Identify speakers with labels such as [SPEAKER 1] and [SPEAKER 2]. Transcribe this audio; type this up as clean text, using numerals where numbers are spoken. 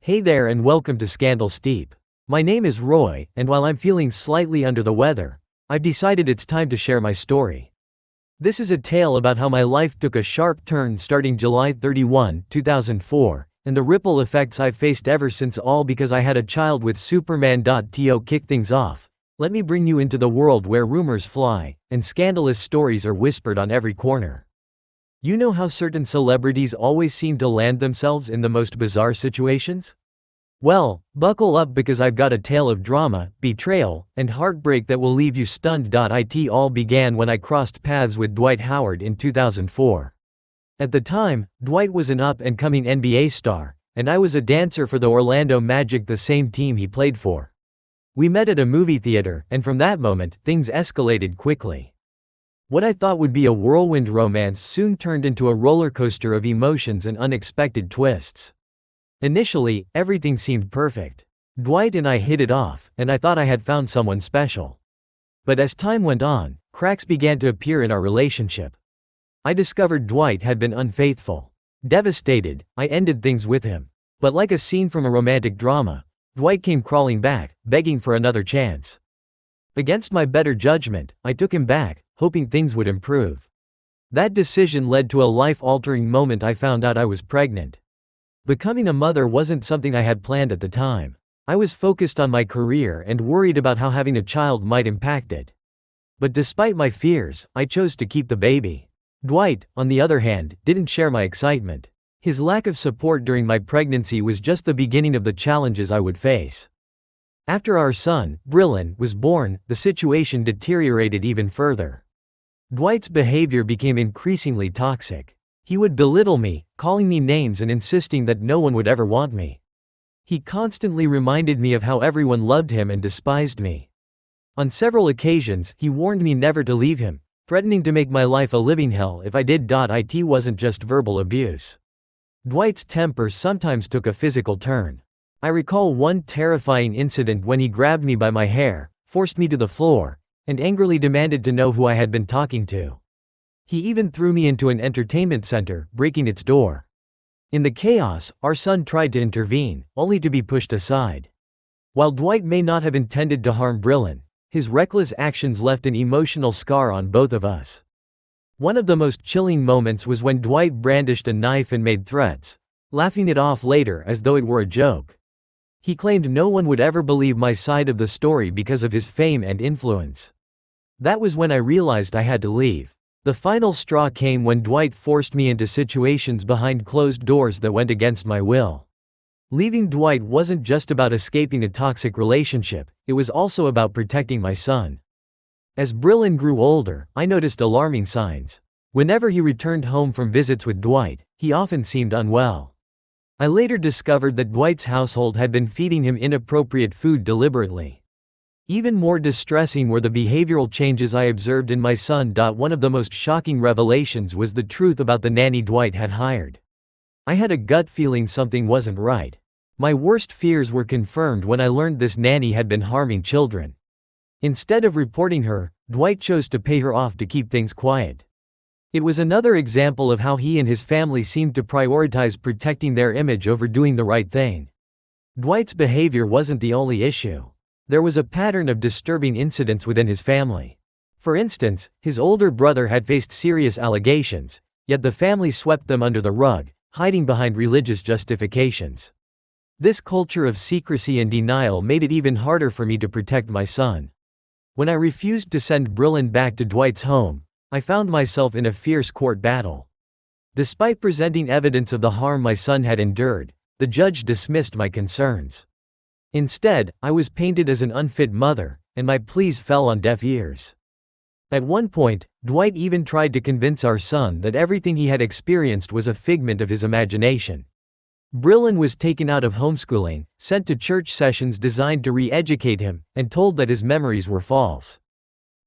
[SPEAKER 1] Hey there and welcome to Scandal Steep. My name is Roy, and while I'm feeling slightly under the weather, I've decided it's time to share my story. This is a tale about how my life took a sharp turn starting July 31, 2004, and the ripple effects I've faced ever since, all because I had a child with Superman. To kick things off, let me bring you into the world where rumors fly, and scandalous stories are whispered on every corner. You know how certain celebrities always seem to land themselves in the most bizarre situations? Well, buckle up because I've got a tale of drama, betrayal, and heartbreak that will leave you stunned. It all began when I crossed paths with Dwight Howard in 2004. At the time, Dwight was an up-and-coming NBA star, and I was a dancer for the Orlando Magic, the same team he played for. We met at a movie theater, and from that moment, things escalated quickly. What I thought would be a whirlwind romance soon turned into a roller coaster of emotions and unexpected twists. Initially, everything seemed perfect. Dwight and I hit it off, and I thought I had found someone special. But as time went on, cracks began to appear in our relationship. I discovered Dwight had been unfaithful. Devastated, I ended things with him. But like a scene from a romantic drama, Dwight came crawling back, begging for another chance. Against my better judgment, I took him back, hoping things would improve. That decision led to a life-altering moment. I found out I was pregnant. Becoming a mother wasn't something I had planned at the time. I was focused on my career and worried about how having a child might impact it. But despite my fears, I chose to keep the baby. Dwight, on the other hand, didn't share my excitement. His lack of support during my pregnancy was just the beginning of the challenges I would face. After our son, Brillin, was born, the situation deteriorated even further. Dwight's behavior became increasingly toxic. He would belittle me, calling me names and insisting that no one would ever want me. He constantly reminded me of how everyone loved him and despised me. On several occasions, he warned me never to leave him, threatening to make my life a living hell if I did. It wasn't just verbal abuse. Dwight's temper sometimes took a physical turn. I recall one terrifying incident when he grabbed me by my hair, forced me to the floor, and angrily demanded to know who I had been talking to. He even threw me into an entertainment center, breaking its door. In the chaos, our son tried to intervene, only to be pushed aside. While Dwight may not have intended to harm Brillin, his reckless actions left an emotional scar on both of us. One of the most chilling moments was when Dwight brandished a knife and made threats, laughing it off later as though it were a joke. He claimed no one would ever believe my side of the story because of his fame and influence. That was when I realized I had to leave. The final straw came when Dwight forced me into situations behind closed doors that went against my will. Leaving Dwight wasn't just about escaping a toxic relationship, it was also about protecting my son. As Brillin grew older, I noticed alarming signs. Whenever he returned home from visits with Dwight, he often seemed unwell. I later discovered that Dwight's household had been feeding him inappropriate food deliberately. Even more distressing were the behavioral changes I observed in my son. One of the most shocking revelations was the truth about the nanny Dwight had hired. I had a gut feeling something wasn't right. My worst fears were confirmed when I learned this nanny had been harming children. Instead of reporting her, Dwight chose to pay her off to keep things quiet. It was another example of how he and his family seemed to prioritize protecting their image over doing the right thing. Dwight's behavior wasn't the only issue. There was a pattern of disturbing incidents within his family. For instance, his older brother had faced serious allegations, yet the family swept them under the rug, hiding behind religious justifications. This culture of secrecy and denial made it even harder for me to protect my son. When I refused to send Brillin back to Dwight's home, I found myself in a fierce court battle. Despite presenting evidence of the harm my son had endured, the judge dismissed my concerns. Instead, I was painted as an unfit mother, and my pleas fell on deaf ears. At one point, Dwight even tried to convince our son that everything he had experienced was a figment of his imagination. Brillin was taken out of homeschooling, sent to church sessions designed to re-educate him, and told that his memories were false.